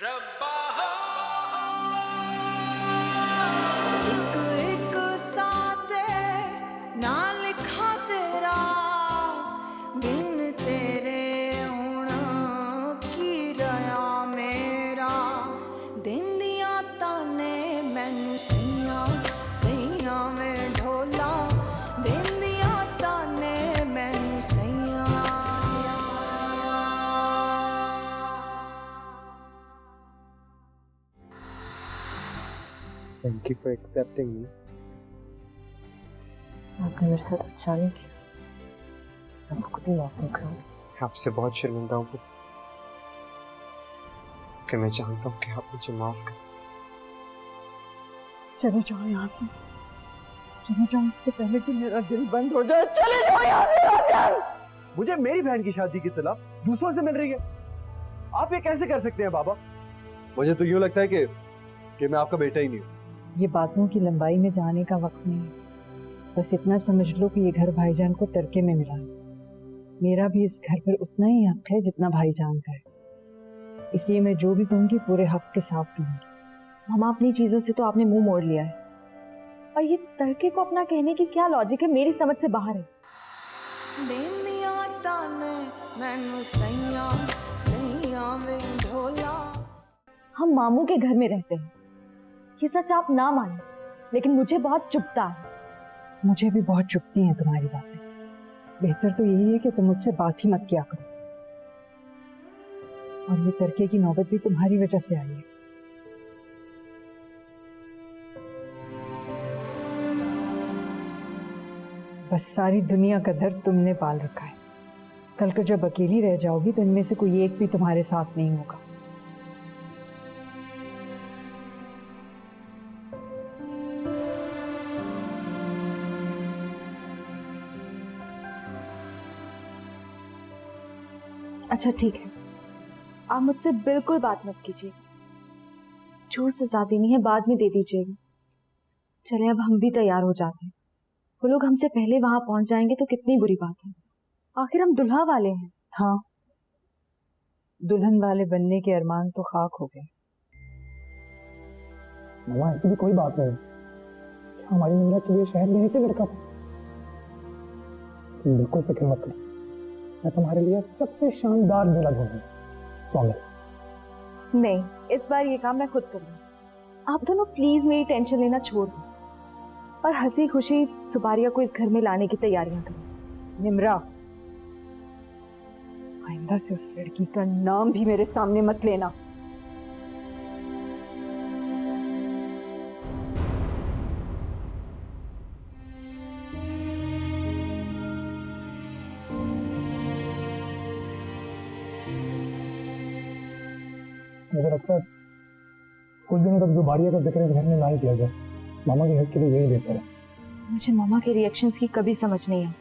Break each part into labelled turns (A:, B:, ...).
A: रब्बा
B: एक एक साथे ना लिखा तेरा बिन तेरे होना की रहा मेरा दिन दिया ताने मैनू सैया सैया में ढोला दिन दिया ताने मैनू सैया।
C: Thank you for accepting me.
D: आपने मेरे साथ अच्छा नहीं किया, आपको कभी माफ नहीं करूँगी।
C: आपसे बहुत शर्मिंदा हूँ कि मैं चाहता हूँ कि आप मुझे माफ करें।
D: चले जाओ यहाँ से, चले जाओ इससे पहले कि मेरा दिल बंद हो जाए। चले जाओ यहाँ से राज़ियान।
C: मुझे मेरी बहन की शादी की तलब दूसरों से मिल रही है, आप ये कैसे कर सकते हैं बाबा? मुझे तो यूँ लगता है कि मैं आपका बेटा ही नहीं हूँ।
D: ये बातों की लंबाई में जाने का वक्त नहीं है, बस इतना समझ लो कि ये घर भाईजान को तरके में मिला है। मेरा भी इस घर पर उतना ही हक है जितना भाईजान का है, इसलिए मैं जो भी कहूँगी पूरे हक के साथ कहूँगी।
E: मामा अपनी चीजों से तो आपने मुंह मोड़ लिया है, और ये तड़के को अपना कहने की क्या लॉजिक है, मेरी समझ से बाहर है।
B: दिन दिया ताने मैनू सैया सैया में ढोला।
E: हम मामू के घर में रहते हैं, ये सच आप ना माने, लेकिन मुझे बहुत चुभता है।
D: मुझे भी बहुत चुभती हैं तुम्हारी बातें। बेहतर तो यही है कि तुम मुझसे बात ही मत किया करो, और ये तरके की नौबत भी तुम्हारी वजह से आई है। बस सारी दुनिया का दर्द तुमने पाल रखा है। कल को जब अकेली रह जाओगी तो इनमें से कोई एक भी तुम्हारे साथ नहीं होगा।
E: अच्छा ठीक है, आप मुझसे बिल्कुल बात मत कीजिए, जो सजा देनी है बाद में दे दीजिएगा। चले अब हम भी तैयार हो जाते हैं, वो लोग हमसे पहले वहां पहुंच जाएंगे तो कितनी बुरी बात है, आखिर हम दुल्हा वाले हैं।
D: हाँ, दुल्हन वाले बनने के अरमान तो खाक हो गए।
F: मामा ऐसी भी कोई बात नहीं, हमारी निमरा के लिए शहर में ही लड़का था। तुम बिल्कुल फिक्र मत करो, मैं तुम्हारे लिए सबसे शानदार दूल्हा ढूंढूंगा, प्रॉमिस।
E: नहीं, इस बार ये काम मैं खुद करूंगी। आप दोनों प्लीज मेरी टेंशन लेना छोड़ दो और हंसी खुशी सुबारिया को इस घर में लाने की तैयारियां करो।
D: निमरा, आइंदा से उस लड़की का नाम भी मेरे सामने मत लेना।
F: मुझे लगता है कुछ दिनों तक जुबारिया का जिक्र इस घर में ना ही किया जाए, मामा के हेल्थ के लिए यही बेहतर है।
E: मुझे मामा के रिएक्शंस की कभी समझ नहीं आई,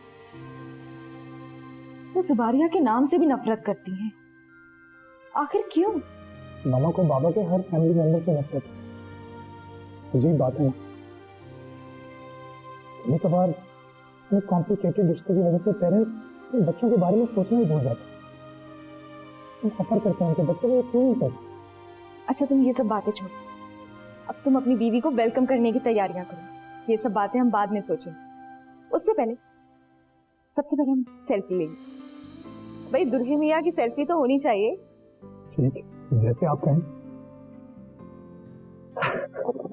E: वो जुबारिया के नाम से भी नफरत करती हैं, आखिर क्यों?
F: मामा को बाबा के हर फैमिली मेंबर से नफरत है, अजीब बात है ना। कभी कभार इतने कॉम्प्लिकेटेड रिश्ते की वजह से पेरेंट्स बच्चों के बारे में सोचना ही भूल जाते हैं। तुम सफर करते हैं उनके बच्चे, वो क्यों नहीं सोचते?
E: अच्छा तुम ये सब बातें छोड़ो, अब तुम अपनी बीवी को वेलकम करने की तैयारियां करो। ये सब बातें हम बाद में सोचें, उससे पहले सबसे पहले हम सेल्फी लेंगे। भाई दुल्हे मियाँ की सेल्फी तो होनी चाहिए।
F: ठीक, जैसे आप कहें।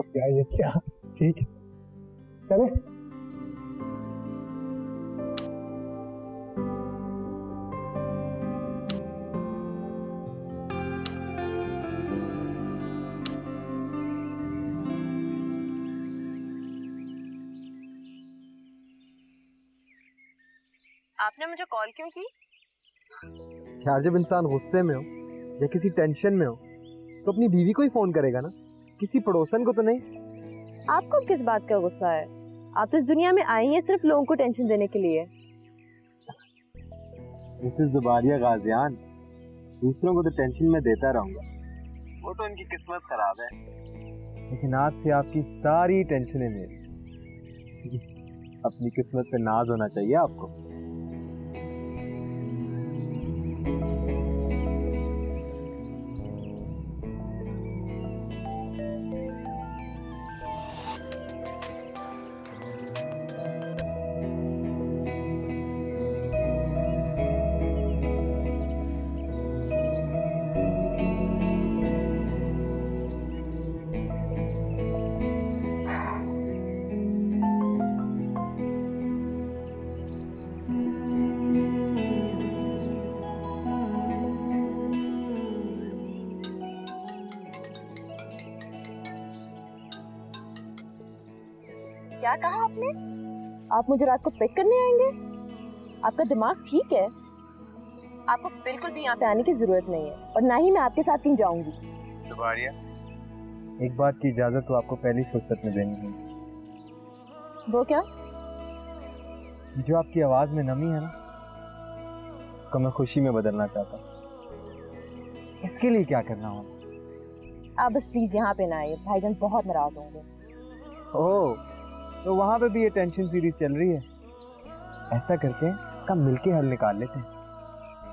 F: क्या ये क्या? ठीक है, चले।
E: आपने मुझे कॉल क्यों की?
C: यार जब इंसान गुस्से में हो या किसी टेंशन में हो तो अपनी बीवी को ही फोन करेगा ना, किसी पड़ोसन को तो नहीं।
E: आपको किस बात का गुस्सा है? आप तो इस दुनिया में आई हैं सिर्फ लोगों को टेंशन देने के लिए।
C: मिसेस जुबारिया गाजियान, दूसरों को तो टेंशन में देता रहूंगा, वो तो उनकी किस्मत खराब है, लेकिन आज से आपकी सारी टेंशनें मेरी। अपनी किस्मत पे नाज होना चाहिए आपको।
A: क्या कहा आपने? आप मुझे रात को पिक करने आएंगे? आपका दिमाग ठीक है? आपको बिल्कुल भी यहाँ पे आने की जरूरत नहीं है और ना ही मैं आपके साथ कहीं जाऊंगी।
C: सुबारिया, एक बात की इजाजत तो आपको पहली फुर्सत में देनी है।
A: वो क्या?
C: जो आपकी आवाज में नमी है ना, उसको मैं खुशी में बदलना चाहता हूँ। इसके लिए क्या करना होगा?
A: आप बस प्लीज यहाँ पे ना आइए, भाईजान बहुत नाराज होंगे।
C: ओह, तो वहां पे भी ये टेंशन सीरीज चल रही है। ऐसा करके इसका मिलके हल निकाल लेते हैं।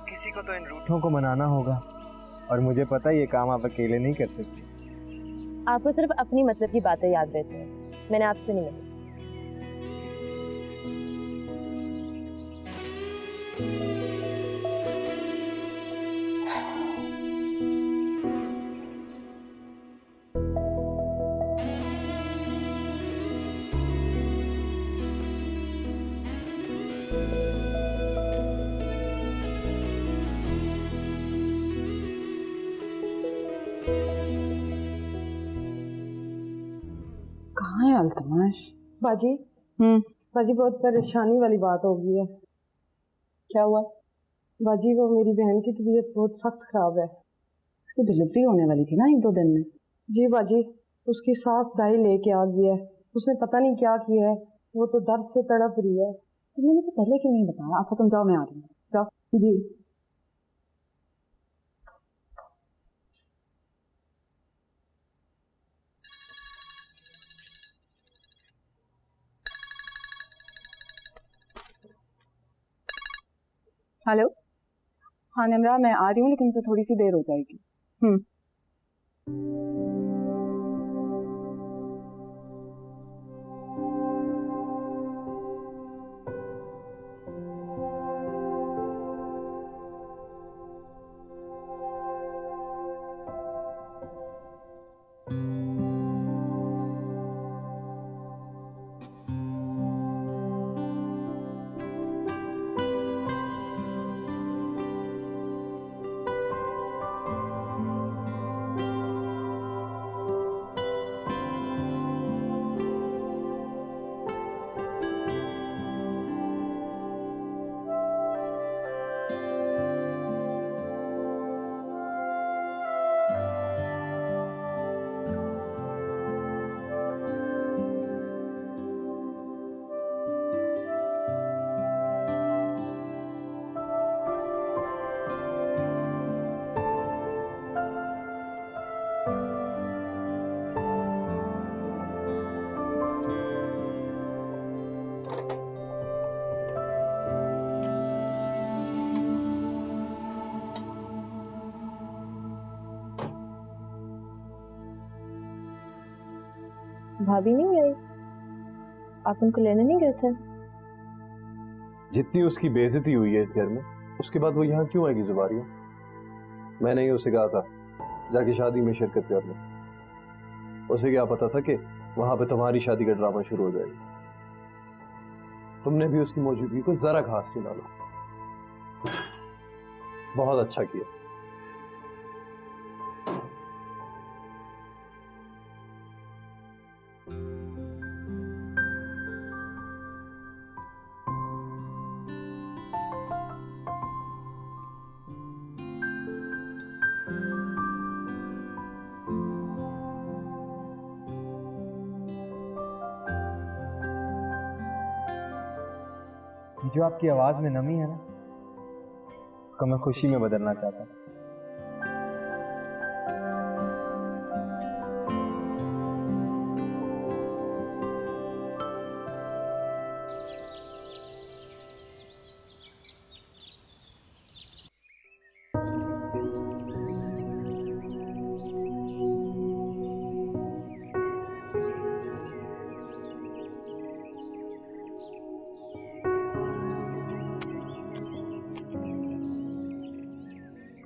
C: किसी को तो इन रूठों को मनाना होगा, और मुझे पता है ये काम आप अकेले नहीं कर सकते।
A: आपको सिर्फ अपनी मतलब की बातें याद रहती हैं, मैंने आपसे नहीं मिली।
D: कहाँ है अल्तमाश?
G: बाजी बाजी बहुत परेशानी वाली बात हो गई है।
D: क्या हुआ?
G: बाजी वो मेरी बहन की तबीयत बहुत सख्त खराब है।
D: इसकी डिलीवरी होने वाली थी ना 1-2 दिन में।
G: जी बाजी, उसकी सास दाई लेके आ गई है। उसने पता नहीं क्या किया है, वो तो दर्द से तड़प रही है।
D: तुमने मुझे पहले क्यों नहीं बताया? अच्छा तुम जाओ, मैं आ रही हूँ। जाओ।
G: जी
D: हेलो, हाँ निम्रा, मैं आ रही हूँ लेकिन मुझे थोड़ी सी देर हो जाएगी।
E: भाभी नहीं आई? आप उनको लेने नहीं गए थे?
H: जितनी उसकी बेइज्जती हुई है इस घर में, उसके बाद वो यहाँ क्यों आएगी जुबारिया? मैंने ही उसे कहा था जाके शादी में शिरकत कर लो। उसे क्या पता था कि वहां पे तुम्हारी शादी का ड्रामा शुरू हो जाएगा। तुमने भी उसकी मौजूदगी को जरा घास नहीं डाला। बहुत अच्छा किया।
C: जो आपकी आवाज में नमी है ना, उसको मैं खुशी में बदलना चाहता हूँ।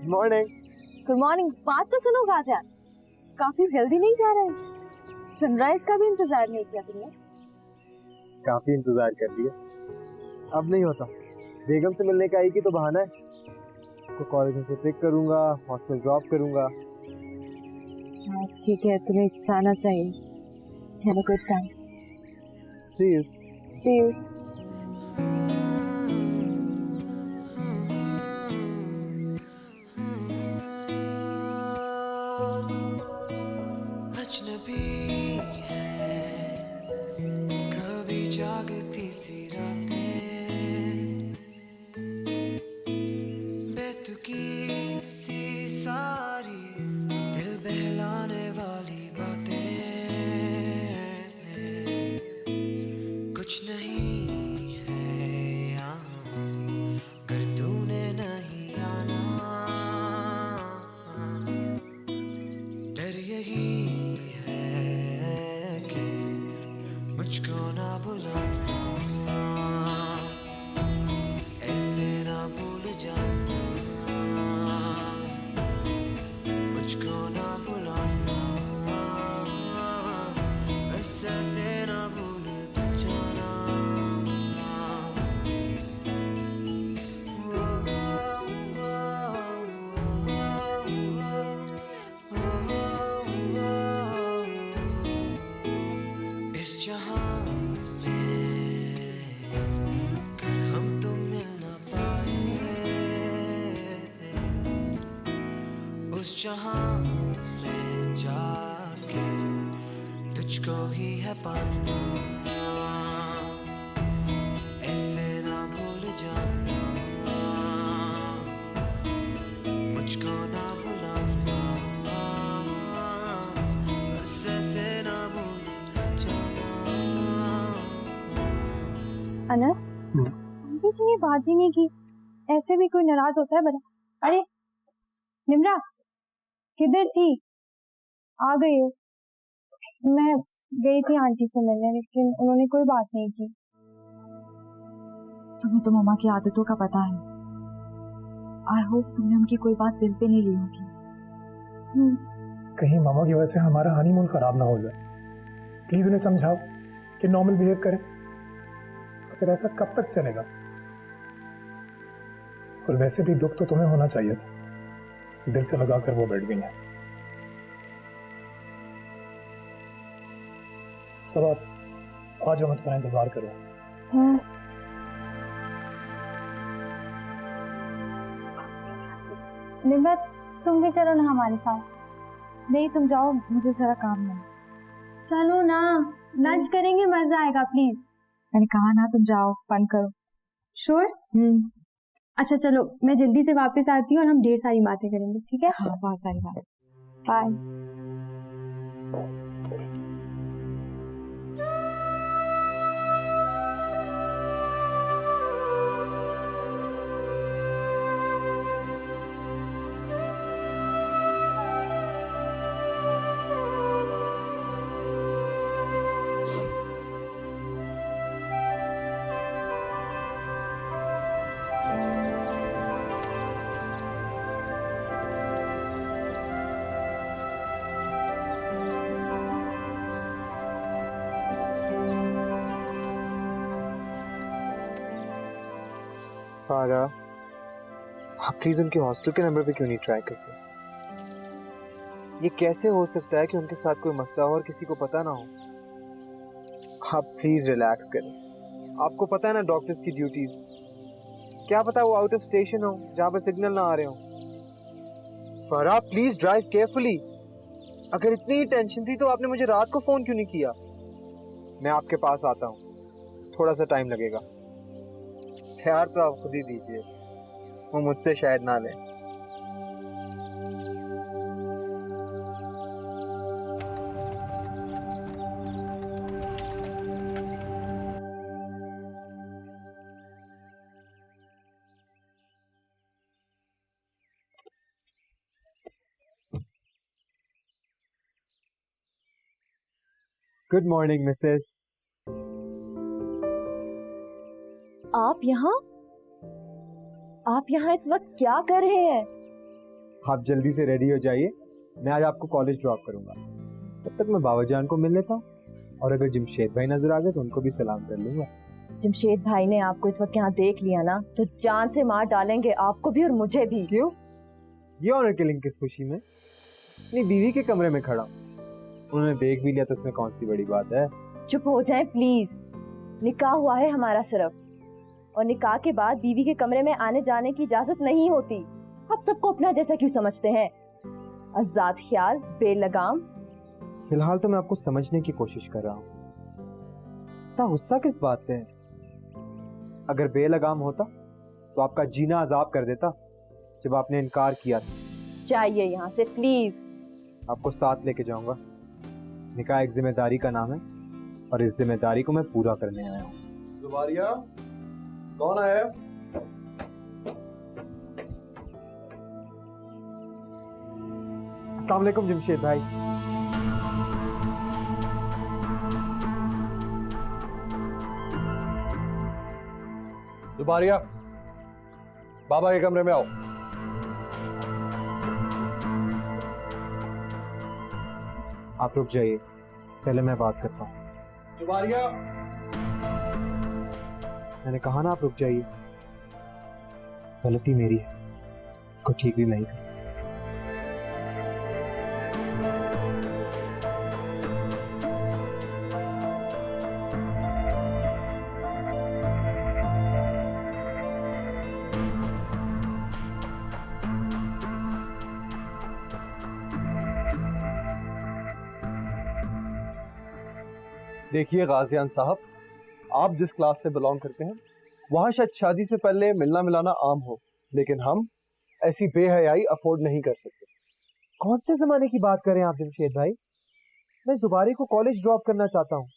C: मॉर्निंग।
E: Good morning. बात तो सुनो गाजिया, काफी जल्दी नहीं जा रहे? सनराइज का भी इंतजार नहीं किया तुमने?
C: काफी इंतजार कर लिया, अब नहीं होता। बेगम से मिलने का एक ही तो बहाना है, तो कॉलेज से पिक करूंगा, हॉस्टल ड्रॉप करूंगा।
E: हाँ ठीक है, तुम्हें जाना चाहिए। Have a good time.
C: See you.
A: See you.
I: अजनबी है कभी जागती सी रातें, बेतुकी सी सारी दिल बहलाने वाली बातें, कुछ नहीं है यहाँ कर तूने नहीं आना, डर यही है कि मुझको ना बुलाना, ऐसे ना भूल जाना, मुझको ना बुलाना, ऐसे ना भूल जाना। इस जहां में कर हम तुम मिल ना पाए, उस जहां में जाके तुझको ही है पाना, ऐसे ना भूल जाना, मुझको ना बुलाना, ऐसे ना भूल जाना।
E: अनस, आंटी जी ने बात ही नहीं की, ऐसे भी कोई नाराज होता है बड़ा। अरे निम्रा, किधर थी? आ गई हो? मैं गई थी आंटी से मिलने, लेकिन उन्होंने कोई बात नहीं की। तुम्हें तो मम्मा की आदतों का पता है। आई होप तुमने उनकी कोई बात दिल पे नहीं ली होगी।
F: कहीं मामा की वजह से हमारा हनीमून खराब ना हो जाए। प्लीज उन्हें समझाओ कि नॉर्मल बिहेव करें। फिर ऐसा कब तक चलेगा? और वैसे भी दुख तो तुम्हें होना चाहिए था, दिल से लगाकर वो बैठ गई हैं। सब आप आ जाओ, मैं तुम्हारा इंतजार करूँ।
E: निम्रा, तुम भी चलो ना हमारे साथ। नहीं, तुम जाओ, मुझे जरा काम है। चलो ना, लंच करेंगे, मजा आएगा। प्लीज, मैंने कहा ना, तुम जाओ, फन करो। श्योर? अच्छा चलो, मैं जल्दी से वापस आती हूँ और हम ढेर सारी बातें करेंगे, ठीक है? हाँ, बहुत सारी बातें। बाय।
C: फारा, आप प्लीज उनके हॉस्टल के नंबर पे क्यों नहीं ट्राई करते? ये कैसे हो सकता है कि उनके साथ कोई मसला हो और किसी को पता ना हो? आप प्लीज रिलैक्स करें। आपको पता है ना डॉक्टर्स की ड्यूटीज, क्या पता वो आउट ऑफ स्टेशन हो जहाँ पर सिग्नल ना आ रहे हो। फारा, प्लीज ड्राइव केयरफुली। अगर इतनी ही टेंशन थी तो आपने मुझे रात को फोन क्यों नहीं किया? मैं आपके पास आता हूँ, थोड़ा सा टाइम लगेगा। प्यार तो आप खुद ही दीजिए, वो मुझसे शायद ना लें। Good morning Mrs.
A: आप यहाँ इस वक्त क्या कर रहे हैं?
C: आप जल्दी से रेडी हो जाइए, मैं आज आपको कॉलेज ड्रॉप करूंगा। तब तक मैं बाबा जान को मिल लेता हूँ, और अगर जमशेद भाई नजर आ गए तो उनको भी सलाम कर लूंगा।
A: जमशेद भाई ने आपको इस वक्त यहाँ देख लिया ना तो जान से मार डालेंगे, आपको भी और मुझे भी।
C: क्यों? ये ऑनर किलिंग किस खुशी में? अपनी बीवी के कमरे में खड़ा, उन्होंने देख भी लिया तो उसमें कौन सी बड़ी बात है?
A: चुप हो जाएं प्लीज। निकाह हुआ है हमारा सिर्फ, और निकाह के बाद बीवी के कमरे में आने जाने की इजाजत नहीं होती। आप सबको अपना जैसा क्यों समझते हैं? आजाद ख्याल, बेलगाम।
C: फिलहाल तो मैं आपको समझने की कोशिश कर रहा हूँ। इतना गुस्सा किस बात पे है? अगर बेलगाम होता तो आपका जीना अजाब कर देता जब आपने इनकार किया था।
A: जाइए यहाँ से प्लीज।
C: आपको साथ लेके जाऊंगा। निकाह एक जिम्मेदारी का नाम है और इस जिम्मेदारी को मैं पूरा करने आया हूँ।
H: जुबारिया, कौन आया?
C: अस्सलाम वालेकुम जमशेद भाई।
H: जुबारिया, बाबा के कमरे में आओ।
C: आप रुक जाइए, पहले मैं बात करता हूँ।
H: जुबारिया,
C: मैंने कहा ना आप रुक जाइए। गलती मेरी है, इसको ठीक भी मैं ही करूँ।
H: देखिए गाजियान साहब, आप जिस क्लास से बिलोंग करते हैं वहाँ शायद शादी से पहले मिलना मिलाना आम हो, लेकिन हम ऐसी बेहयाई अफोर्ड नहीं कर सकते।
C: कौन से जमाने की बात कर रहे हैं आप जमशेद भाई? मैं जुबारी को कॉलेज ड्रॉप करना चाहता हूँ,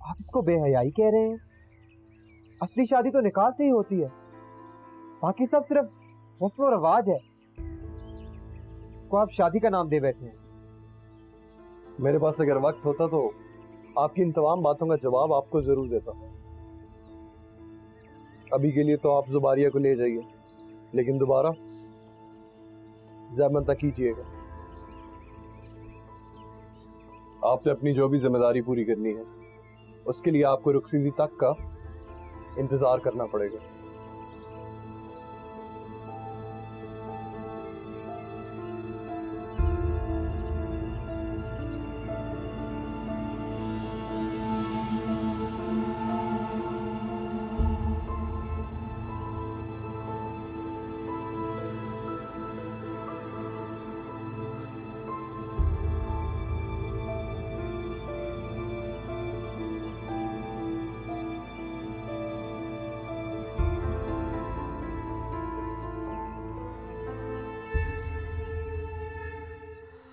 C: आप इसको बेहयाई कह रहे हैं? असली शादी तो निकाह से ही होती है, बाकी सब सिर्फ रस्म और रवाज है। इसको आप शादी का नाम दे बैठे हैं।
H: मेरे पास अगर वक्त होता तो आपकी इन तमाम बातों का जवाब आपको जरूर देता। अभी के लिए तो आप जुबारिया को ले जाइए, लेकिन दोबारा ज़हमत न कीजिएगा। आपने अपनी जो भी जिम्मेदारी पूरी करनी है उसके लिए आपको रुखसती तक का इंतजार करना पड़ेगा।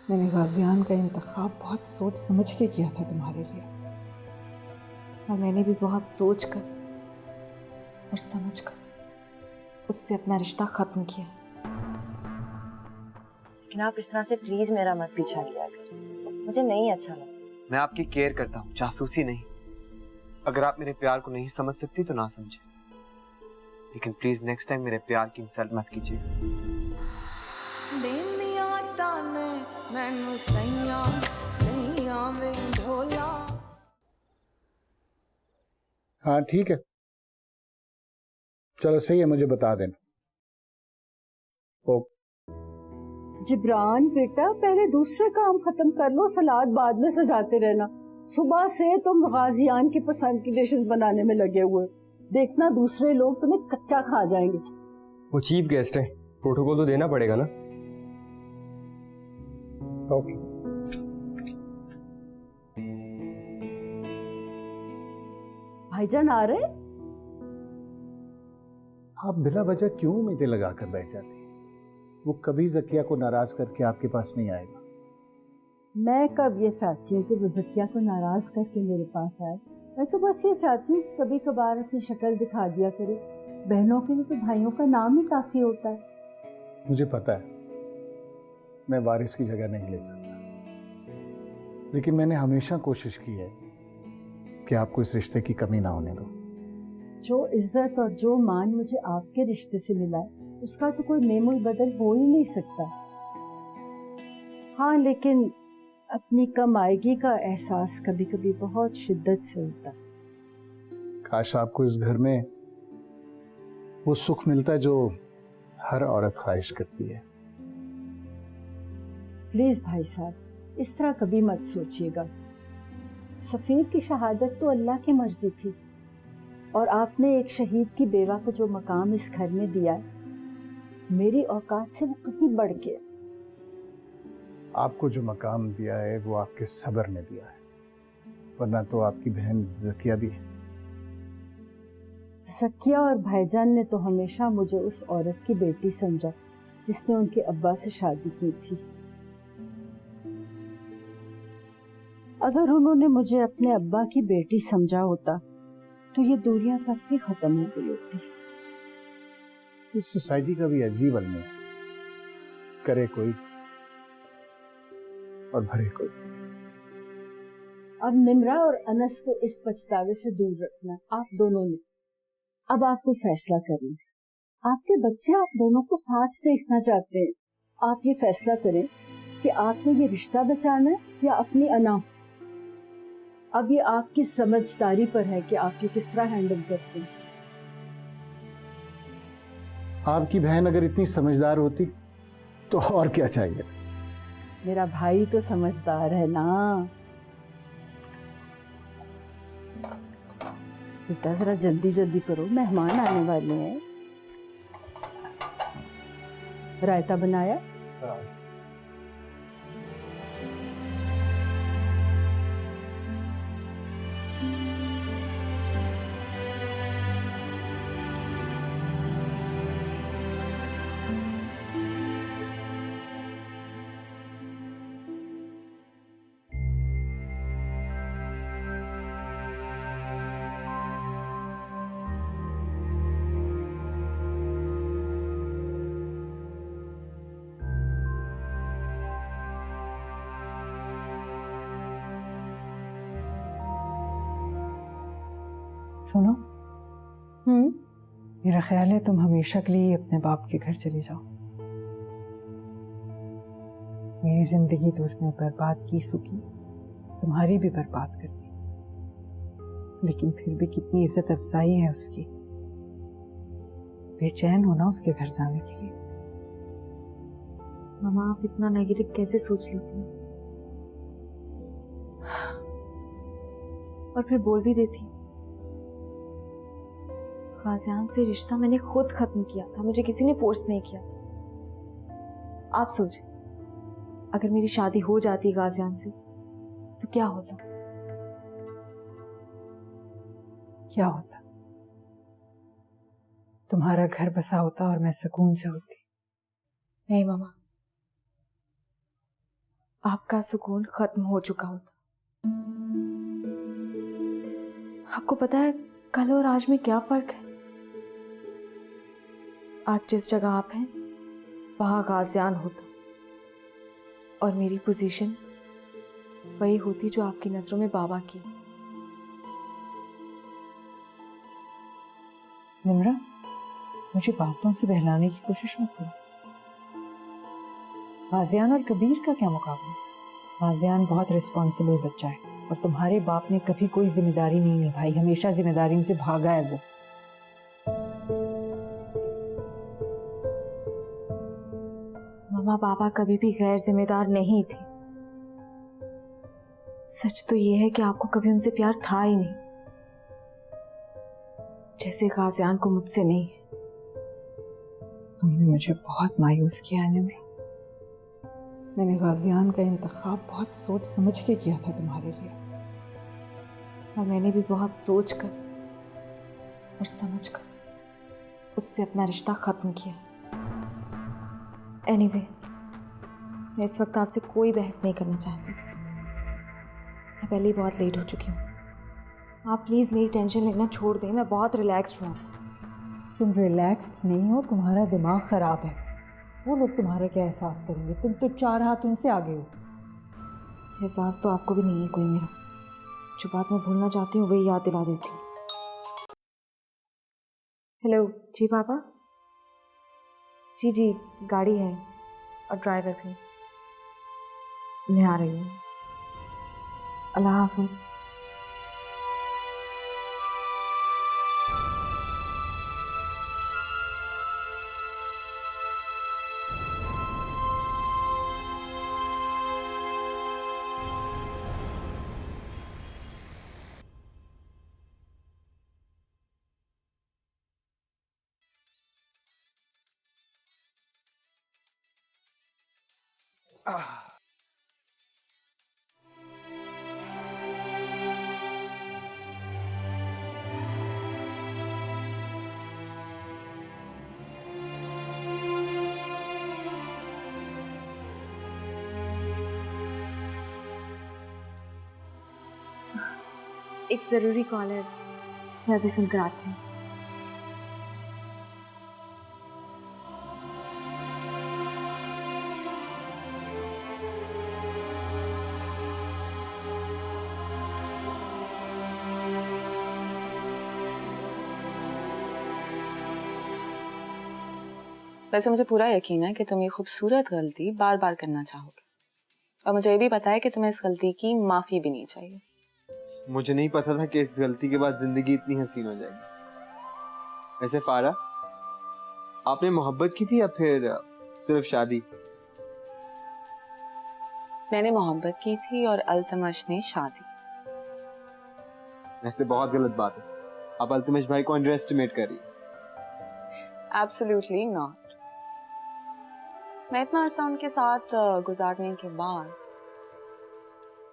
D: मैंने गाजियान का इंतखाब बहुत सोच समझ के किया था तुम्हारे लिए,
E: और मैंने भी बहुत सोच कर और समझ कर उससे अपना रिश्ता खत्म किया।
A: लेकिन आप इस तरह से प्लीज मेरा मत पीछा किया करें, मुझे नहीं अच्छा लगता।
C: मैं आपकी केयर करता हूँ, जासूसी नहीं। अगर आप मेरे प्यार को नहीं समझ सकती तो ना समझे, लेकिन प्लीज नेक्स्ट टाइम मेरे प्यार की इंसल्ट मत कीजिए।
B: मैनू सैया सैया वे ढोला।
F: हाँ ठीक है, चलो सही है, मुझे बता देना। ओ
D: जिब्रान बेटा, पहले दूसरे काम खत्म कर लो, सलाद बाद में सजाते रहना। सुबह से तुम गाजियान की पसंद की डिशेस बनाने में लगे हुए, देखना दूसरे लोग तुम्हें कच्चा खा जाएंगे।
J: वो चीफ गेस्ट है, प्रोटोकॉल तो देना पड़ेगा ना।
F: ओके।
D: भाईजान आ रहे?
F: आप बिना वजह क्यों उम्मीदें लगा कर बैठ जाती है? वो कभी जकिया को नाराज करके आपके पास नहीं आएगा।
D: मैं कब ये चाहती हूँ कि वो जकिया को नाराज करके मेरे पास आए? मैं तो बस ये चाहती हूँ कभी कभार अपनी शक्ल दिखा दिया करे। बहनों के लिए तो भाइयों का नाम ही काफी होता है।
F: मुझे पता है मैं वारिस की जगह नहीं ले सकता, लेकिन मैंने हमेशा कोशिश की है कि आपको इस रिश्ते की कमी ना होने दो।
D: जो इज्जत और जो मान मुझे आपके रिश्ते से मिला है उसका तो कोई मेमूल बदल हो ही नहीं सकता। हाँ, लेकिन अपनी कमाईगी का एहसास कभी कभी बहुत शिद्दत से होता है।
F: काश आपको इस घर में वो सुख मिलता है जो हर औरत ख्वाहिश करती है।
D: प्लीज भाई साहब, इस तरह कभी मत सोचिएगा। सफीर की शहादत तो अल्लाह की मर्जी थी, और आपने एक शहीद की बेवा को जो मकाम इस घर में दिया है, मेरी औकात से वो कहीं बढ़ के।
F: आपको जो मकाम दिया है वो आपके सब्र ने दिया है, वरना तो आपकी बहन जकिया भी है।
D: सकिया और भाईजान ने तो हमेशा मुझे उस औरत की बेटी समझा जिसने उनके अब्बा से शादी की थी। अगर उन्होंने मुझे अपने अब्बा की बेटी समझा होता तो ये दूरियां कब की खत्म हो गई होती।
F: इस सोसाइटी का भी अजीब अलमी है, करे कोई और भरे कोई।
D: अब निम्रा और अनस को इस पछतावे से दूर रखना आप दोनों ने। अब आपको फैसला करना है। आपके बच्चे आप दोनों को साथ देखना चाहते हैं। आप ये फैसला करें कि आपने ये रिश्ता बचाना है या अपनी अना। अब ये आपकी समझदारी पर है कि आप ये किस तरह हैंडल करते हैं।
F: आपकी बहन अगर इतनी समझदार होती तो और क्या चाहिए।
D: मेरा भाई तो समझदार है ना। बेटा जरा जल्दी जल्दी करो, मेहमान आने वाले हैं। रायता बनाया?
K: सुनो, मेरा ख्याल है तुम हमेशा के लिए अपने बाप के घर चले जाओ। मेरी जिंदगी तो उसने बर्बाद की सुखी, तुम्हारी भी बर्बाद कर दी, लेकिन फिर भी कितनी इज्जत अफजाई है उसकी। बेचैन हो ना उसके घर जाने के लिए।
E: मामा आप इतना नेगेटिव कैसे सोच लेती हैं? और फिर बोल भी देती। गाजियान से रिश्ता मैंने खुद खत्म किया था, मुझे किसी ने फोर्स नहीं किया था। आप सोचिए, अगर मेरी शादी हो जाती गाजियान से तो क्या होता?
K: क्या होता? तुम्हारा घर बसा होता और मैं सुकून से होती।
E: नहीं मामा, आपका सुकून खत्म हो चुका होता। आपको पता है कल और आज में क्या फर्क है? आज जिस जगह आप हैं वहां गाजियान होता और मेरी पोजीशन वही होती जो आपकी नजरों में बाबा की।
K: निम्रा, मुझे बातों से बहलाने की कोशिश मत करो। गाजियान और कबीर का क्या मुकाबला? गाजियान बहुत रिस्पॉन्सिबल बच्चा है और तुम्हारे बाप ने कभी कोई जिम्मेदारी नहीं निभाई, हमेशा जिम्मेदारियों से भागा है वो।
E: मामा बाबा कभी भी गैर जिम्मेदार नहीं थे। सच तो ये है कि आपको कभी उनसे प्यार था ही नहीं, जैसे गाजियान को मुझसे नहीं है।
K: तुमने मुझे बहुत मायूस किया है निम्रा। मैंने गाजियान का इंतखाब बहुत सोच समझ के किया था तुम्हारे लिए,
E: और मैंने भी बहुत सोच कर और समझ कर उससे अपना रिश्ता खत्म किया। एनीवे, मैं इस वक्त आपसे कोई बहस नहीं करना चाहती। मैं पहले ही बहुत लेट हो चुकी हूँ। आप प्लीज़ मेरी टेंशन लेना छोड़ दें, मैं बहुत रिलैक्स्ड हूँ।
K: तुम रिलैक्स्ड नहीं हो, तुम्हारा दिमाग खराब है। वो लोग तुम्हारा क्या एहसास करेंगे? तुम तो 4 हाथ उनसे आगे हो।
E: एहसास तो आपको भी नहीं है कोई मेरा। जो बात मैं भूलना चाहती हूँ वही याद दिला देती हूँ। हेलो जी पापा। जी जी, गाड़ी है और ड्राइवर भी। मैं आ रही हूँ। अल्लाह हाफिज़। एक जरूरी कॉल है, मैं अभी सुनकर आती हूँ।
L: वैसे मुझे पूरा यकीन है कि तुम ये खूबसूरत गलती बार बार करना चाहोगे, और मुझे ये भी पता है कि तुम्हें इस गलती की माफी भी नहीं चाहिए।
C: मुझे नहीं पता था कि इस गलती के बाद जिंदगी इतनी हसीन हो जाएगी। वैसे फारा, आपने मोहब्बत की थी या फिर सिर्फ शादी?
L: मैंने मोहब्बत की थी और अल्तमश ने शादी।
C: वैसे बहुत गलत बात है, आप अल्तमश भाई को अंडर एस्टिमेट कर रही हैं।
L: Absolutely not. मैं इतना अरसा उनके साथ गुजारने के बाद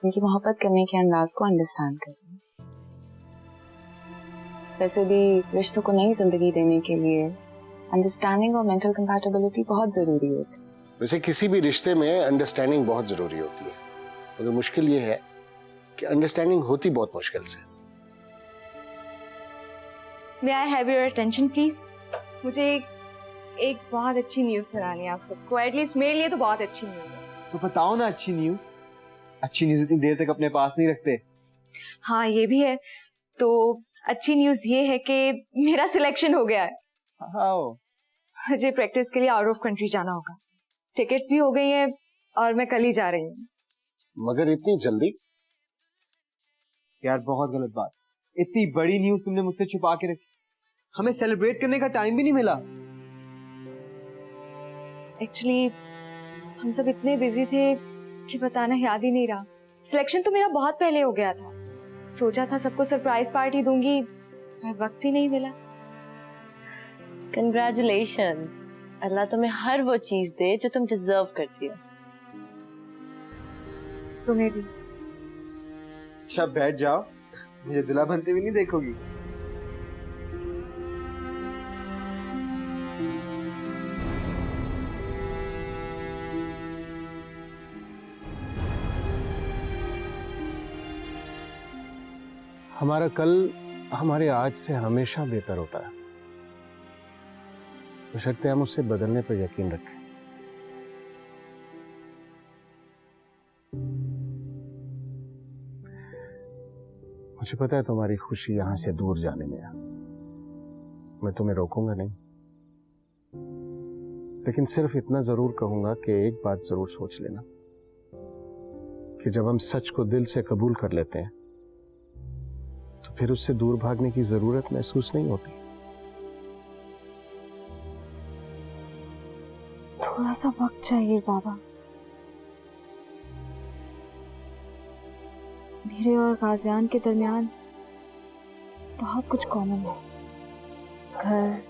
L: उनकी मोहब्बत करने के अंदाज को अंडरस्टैंड कर रही हूँ। वैसे भी रिश्तों को नई जिंदगी देने के लिए अंडरस्टैंडिंग और मेंटल कंपैटिबिलिटी बहुत जरूरी होती है।
F: वैसे किसी भी रिश्ते में अंडरस्टैंडिंग बहुत जरूरी होती है, मगर मुश्किल ये है कि अंडरस्टैंडिंग होती बहुत मुश्किल से।
E: May I have your attention please? मुझे एक बहुत अच्छी न्यूज़ सुनानी है आप सबको, एटलीस्ट मेरे लिए तो बहुत अच्छी न्यूज़ है।
C: तो बताओ ना अच्छी न्यूज़। अच्छी न्यूज़ इतनी देर तक अपने पास नहीं रखते।
E: हाँ ये भी है। तो अच्छी न्यूज़ ये है कि मेरा सिलेक्शन हो गया है।
C: हाउ?
E: मुझे प्रैक्टिस के लिए आउट ऑफ कंट्री जाना होगा। टिकट्स भी हो गई हैं और मैं कल ही जा रही हूँ।
F: मगर इतनी जल्दी?
C: यार बहुत गलत बात, इतनी बड़ी न्यूज़ तुमने मुझसे छुपा के रखी। हमें सेलिब्रेट करने का टाइम भी नहीं मिला।
E: एक्चुअली हम सब इतने बिजी थे कि बताना याद ही नहीं रहा। सिलेक्शन तो मेरा बहुत पहले हो गया था। सोचा था सबको सरप्राइज पार्टी दूंगी, पर वक्त ही नहीं मिला।
A: कंग्रेचुलेशंस। अल्लाह तुम्हें हर वो चीज दे जो तुम डिजर्व करती हो।
E: तुम्हें भी।
C: अच्छा बैठ जाओ, मुझे दुल्हा बनते भी नहीं देखोगी।
F: हमारा कल हमारे आज से हमेशा बेहतर होता है, बशर्ते हम उससे बदलने पर यकीन रखें। मुझे पता है तुम्हारी खुशी यहां से दूर जाने में है, मैं तुम्हें रोकूंगा नहीं, लेकिन सिर्फ इतना जरूर कहूंगा कि एक बात जरूर सोच लेना कि जब हम सच को दिल से कबूल कर लेते हैं तो फिर उससे दूर भागने की जरूरत महसूस नहीं होती।
E: थोड़ा सा वक्त चाहिए बाबा। मेरे और गाजियान के दरमियान बहुत कुछ कॉमन है। घर,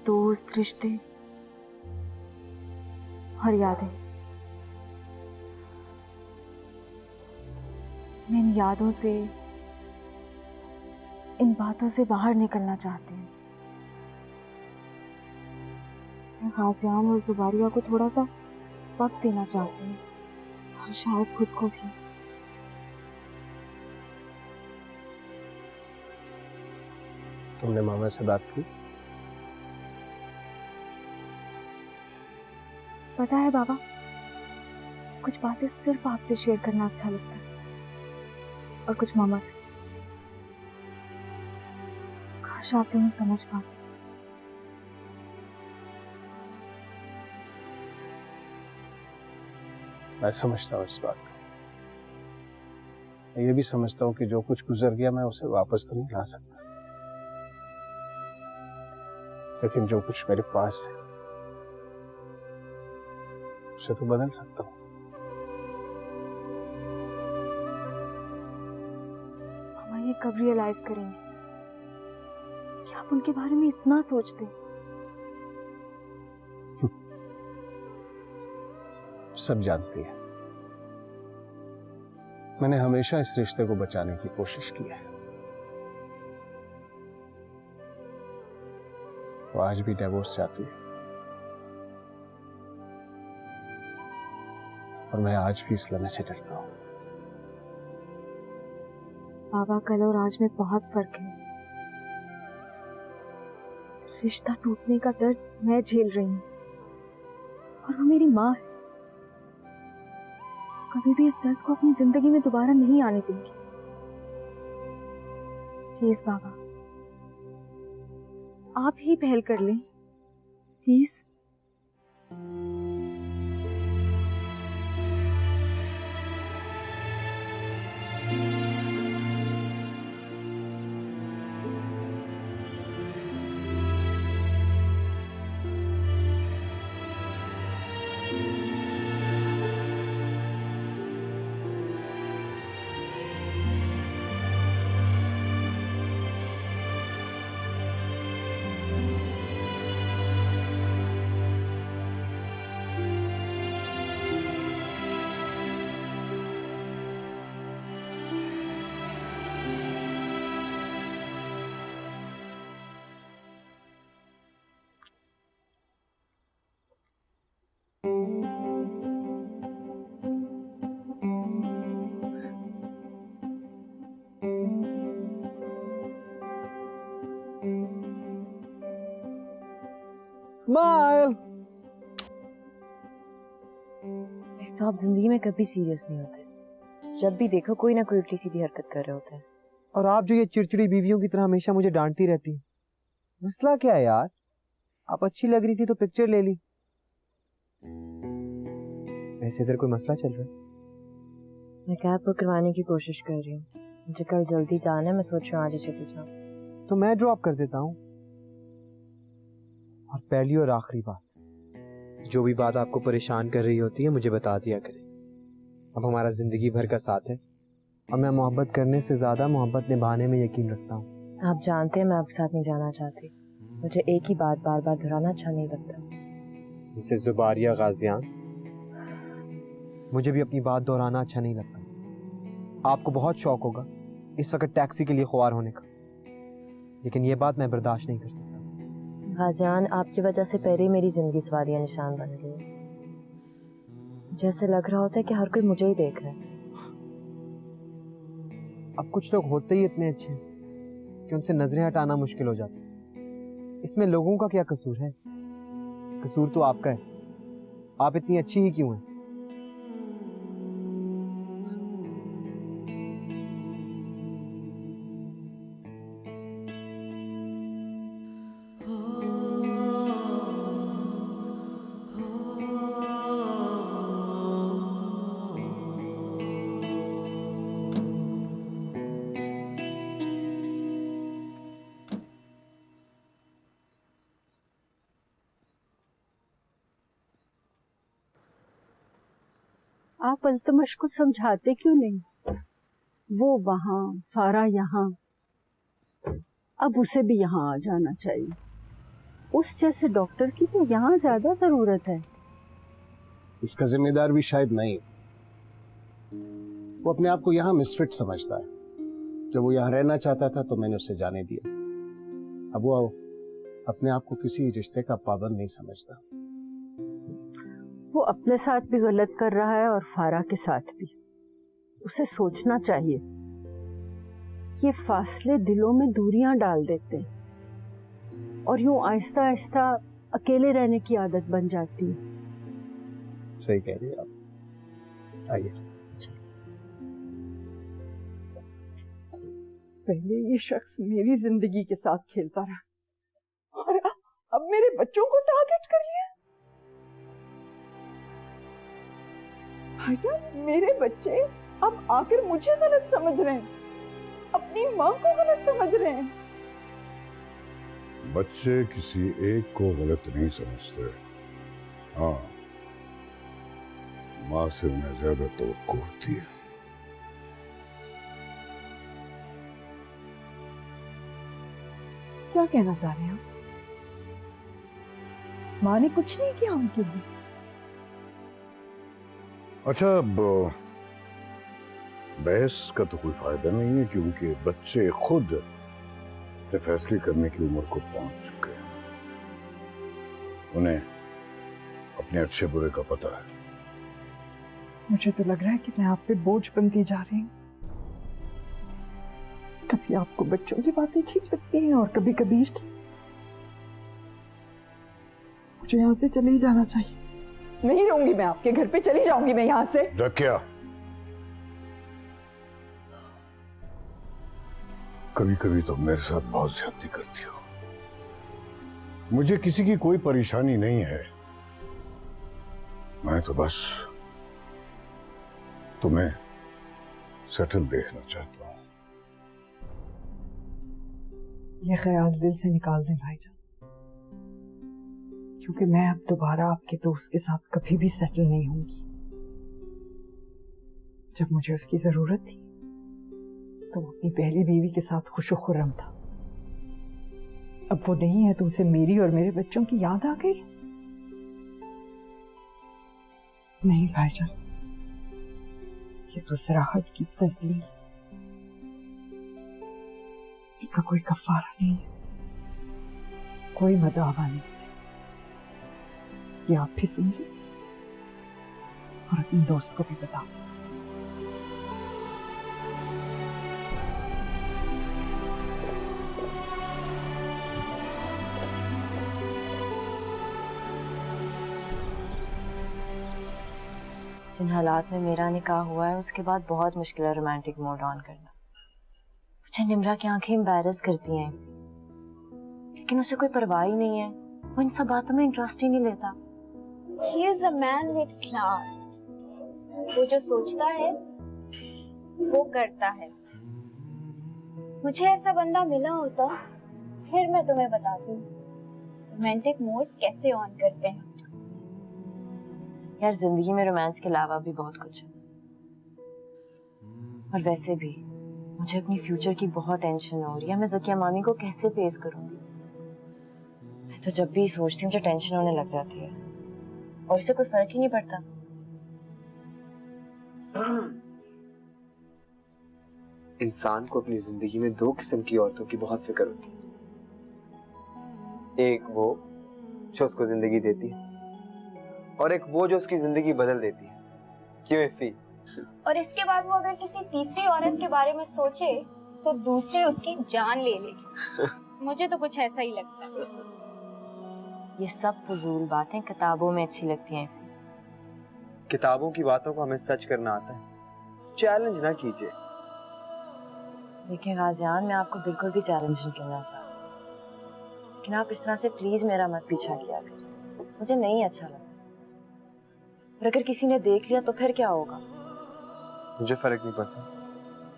E: दोस्त, रिश्ते और यादें। मैं इन यादों से, इन बातों से बाहर निकलना चाहती हूँ। मैं गाजियान और जुबारिया को थोड़ा सा वक्त देना चाहती हूँ, और शायद खुद को भी।
F: तुमने मामा से बात की?
E: पता है बाबा, कुछ बातें सिर्फ आपसे शेयर करना अच्छा लगता है, और कुछ मामा से। काश आप तुम्हें समझ पाते।
F: मैं समझता हूँ इस बात को। मैं ये भी समझता हूँ कि जो कुछ गुजर गया मैं उसे वापस तो नहीं ला सकता, लेकिन जो कुछ मेरे पास है उसे तो बदल सकता हूँ।
E: मामा ये कब रियलाइज करेंगे कि आप उनके बारे में इतना सोचते हैं?
F: सब जानती है, मैंने हमेशा इस रिश्ते को बचाने की कोशिश की है। वो आज भी डिवोर्स चाहती है और मैं आज भी इस लम्हे से डरता हूं।
E: बाबा, कल और आज में बहुत फर्क है। रिश्ता टूटने का दर्द मैं झेल रही हूँ और वो मेरी माँ है। कभी भी इस दर्द को अपनी जिंदगी में दोबारा नहीं आने दूंगी। प्लीज बाबा, आप ही पहल कर लें प्लीज।
C: स्माइल।
A: एक तो आप जिंदगी में कभी सीरियस नहीं होते। जब भी देखो कोई ना कोई उल्टी सीधी हरकत कर रहे होते हैं।
C: और आप जो ये चिड़चिड़ी बीवियों की तरह हमेशा मुझे डांटती रहती हैं। मसला क्या है यार? आप अच्छी लग रही थी तो पिक्चर ले ली। ऐसे इधर कोई मसला चल रहा है?
A: मैं कैब बुक करवाने की कोशिश कर रही हूँ। मुझे कल जल्दी जाना है, मैं सोच रही हूँ आज ही चली जाऊँ।
C: तो मैं ड्रॉप कर देता हूँ। और पहली और आखिरी बात, जो भी बात आपको परेशान कर रही होती है मुझे बता दिया करें। अब हमारा जिंदगी भर का साथ है और मैं मोहब्बत करने से ज्यादा मोहब्बत निभाने में यकीन रखता हूँ।
A: आप जानते हैं मैं आपके साथ नहीं जाना चाहती। मुझे एक ही बात बार बार दोहराना अच्छा नहीं लगता।
C: मिसेस जुबारिया गाजियान, मुझे भी अपनी बात दोहराना अच्छा नहीं लगता। आपको बहुत शौक होगा इस वक्त टैक्सी के लिए ख्वार होने का, लेकिन ये बात मैं बर्दाश्त नहीं कर सकता।
A: गाजियान, आपकी वजह से पहले ही मेरी जिंदगी सवालिया निशान बन गई। जैसे लग रहा होता है कि हर कोई मुझे ही देख रहा है।
C: अब कुछ लोग होते ही इतने अच्छे हैं कि उनसे नजरें हटाना मुश्किल हो जाती है। इसमें लोगों का क्या कसूर है? कसूर तो आपका है। आप इतनी अच्छी ही क्यों हैं?
D: आप अल्तमश को समझाते क्यों नहीं? वो वहाँ, फारा यहाँ, अब उसे भी यहाँ आ जाना चाहिए। उस जैसे डॉक्टर की तो यहाँ ज्यादा जरूरत है।
F: इसका जिम्मेदार भी शायद नहीं। वो अपने आप को यहाँ मिसफिट समझता है। जब वो यहाँ रहना चाहता था तो मैंने उसे जाने दिया। अब वो अपने आप को किसी रिश्ते का पाबंद नहीं समझता।
D: वो अपने साथ भी गलत कर रहा है और फारा के साथ भी। उसे सोचना चाहिए। ये फासले दिलों में दूरियां डाल देते हैं और यूं आहिस्ता आहिस्ता अकेले रहने की आदत बन जाती है।
F: सही कह रही है आप। आइए।
K: पहले ये शख्स मेरी जिंदगी के साथ खेलता रहा और अब मेरे बच्चों को टारगेट कर लिया। भाईजान, मेरे बच्चे अब आकर मुझे गलत समझ रहे हैं, अपनी माँ को गलत समझ रहे हैं।
M: बच्चे किसी एक को गलत नहीं समझते। हाँ, माँ से उन्हें ज्यादा तवक्को होती है।
K: क्या कहना चाह रहे हैं आप? माँ ने कुछ नहीं किया उनके लिए।
M: अच्छा, अब बहस का तो कोई फायदा नहीं है, क्योंकि बच्चे खुद अपने फैसले करने की उम्र को पहुंच चुके हैं। उन्हें अपने अच्छे बुरे का पता है।
K: मुझे तो लग रहा है कि मैं आप पे बोझ बनती जा रही हूँ। कभी आपको बच्चों की बातें ठीक लगती हैं और कभी कबीर की। मुझे यहाँ से चले ही जाना चाहिए। नहीं रहूंगी मैं आपके घर पे, चली जाऊंगी मैं यहाँ से।
M: क्या कभी कभी तो मेरे साथ बहुत ज्यादती करती हो। मुझे किसी की कोई परेशानी नहीं है, मैं तो बस तुम्हें सेटल देखना चाहता हूं।
K: ये ख्याल दिल से निकाल दें भाईजान, क्योंकि मैं अब दोबारा आपके दोस्त के साथ कभी भी सेटल नहीं होंगी। जब मुझे उसकी जरूरत थी तो वो अपनी पहली बीवी के साथ खुशो खुर्रम था। अब वो नहीं है तो उसे मेरी और मेरे बच्चों की याद आ गई। नहीं भाईजान, ये गुजराहट की तजलील, इसका कोई कफारा नहीं है, कोई मदावा नहीं। ये आप भी सुनिए और अपने दोस्त को भी बताओ।
A: जिन हालात में मेरा निकाह हुआ है उसके बाद बहुत मुश्किल है रोमांटिक मोड ऑन करना। मुझे निम्रा की आंखें एम्बैरस करती हैं, लेकिन उसे कोई परवाह ही नहीं है। वो इन सब बातों में इंटरेस्ट ही नहीं लेता।
N: He is a man with class. वो जो सोचता है वो करता है। मुझे ऐसा बंदा मिला होता फिर मैं तुम्हें बताती हूँ रोमांटिक मोड कैसे ऑन करते हैं।
A: यार जिंदगी में रोमांस के अलावा भी बहुत कुछ है, और वैसे भी मुझे अपनी फ्यूचर की बहुत टेंशन हो रही है। मैं ज़किया मामी को कैसे फेस करूंगी? मैं तो जब भी सोचती हूँ मुझे टेंशन होने लग जाती है, और इससे कोई फर्क ही नहीं पड़ता।
C: इंसान को अपनी जिंदगी में दो किस्म की औरतों की बहुत फिक्र होती है। एक वो जो उसको जिंदगी देती है, और एक वो जो उसकी जिंदगी बदल देती है। क्यों इफ़ी?
N: और इसके बाद वो अगर किसी तीसरी औरत के बारे में सोचे तो दूसरे उसकी जान ले लेगी। मुझे तो कुछ ऐसा ही लगता है।
A: ये सब फजूल बातें किताबों में अच्छी लगती हैं।
C: किताबों की बातों को हमें सच करना आता है, चैलेंज ना कीजिए।
A: देखिए गाजियान, मैं आपको बिल्कुल भी चैलेंज नहीं करना चाहती, लेकिन आप इस तरह से प्लीज मेरा मत पीछा किया करें। मुझे नहीं अच्छा लगता। और अगर किसी ने देख लिया तो फिर क्या होगा?
C: मुझे फर्क नहीं पड़ता,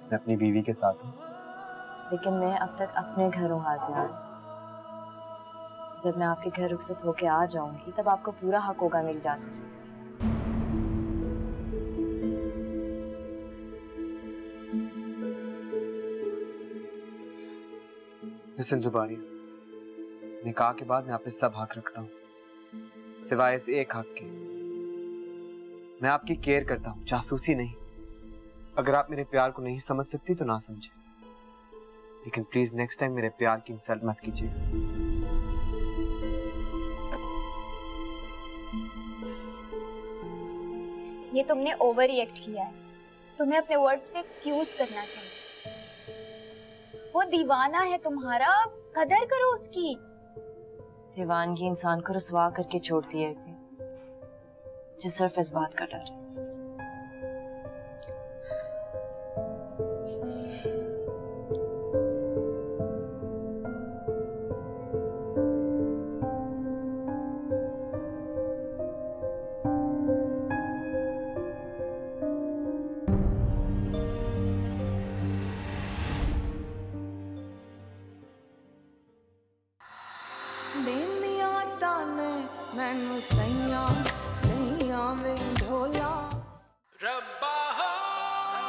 C: मैं अपनी बीवी के साथ हूँ।
A: लेकिन मैं अब तक अपने घर हूँ गाजियान। जब मैं आपके घर रुखसत होके आ जाऊंगी तब आपको पूरा हक होगा मेरी जासूसी।
C: लिसन जुबानी, निकाह के बाद मैं आप पे सब हक रखता हूँ, सिवाय इस एक हक के। मैं आपकी केयर करता हूँ, जासूसी नहीं। अगर आप मेरे प्यार को नहीं समझ सकती तो ना समझे, लेकिन प्लीज नेक्स्ट टाइम मेरे प्यार की इंसल्ट मत कीजिए।
N: ये तुमने ओवर रिएक्ट किया है। तुम्हें अपने वर्ड्स पे एक्सक्यूज करना चाहिए। वो दीवाना है तुम्हारा, कदर करो उसकी।
A: दीवानगी इंसान को रुसवा करके छोड़ती है, जो सिर्फ इस बात का डर है।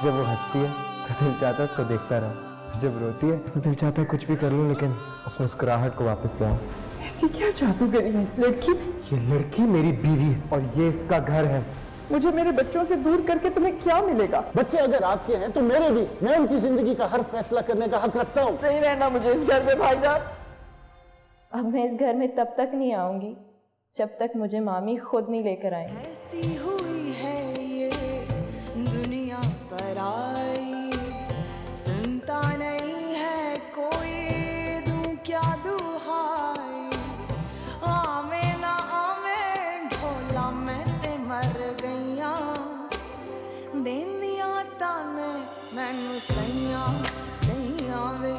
J: जब वो हंसती है तो दिल चाहता है उसको देखता रहो, जब रोती है तो दिल चाहता है कुछ भी कर लूं लेकिन उस मुस्कुराहट को वापस लाऊं।
K: ऐसी क्या जादूगरी है इस लड़की में?
J: ये लड़की मेरी बीवी है और ये इसका घर है।
K: मुझे मेरे बच्चों से दूर करके तुम्हें क्या मिलेगा?
F: बच्चे अगर आपके हैं तो मेरे भी, मैं उनकी जिंदगी का हर फैसला करने का हक रखता हूँ।
K: नहीं रहना मुझे इस घर में भाईजान।
O: अब मैं इस घर में तब तक नहीं आऊंगी जब तक मुझे मामी खुद नहीं लेकर आए।
B: ऐसी हुई है ये दुनिया पर आई, सुनता नहीं है कोई, दूं क्या दुहाई। आवे ना आवे ढोला मैं ते मर गईया, देंदिया ताने मैनू सैया सैया वे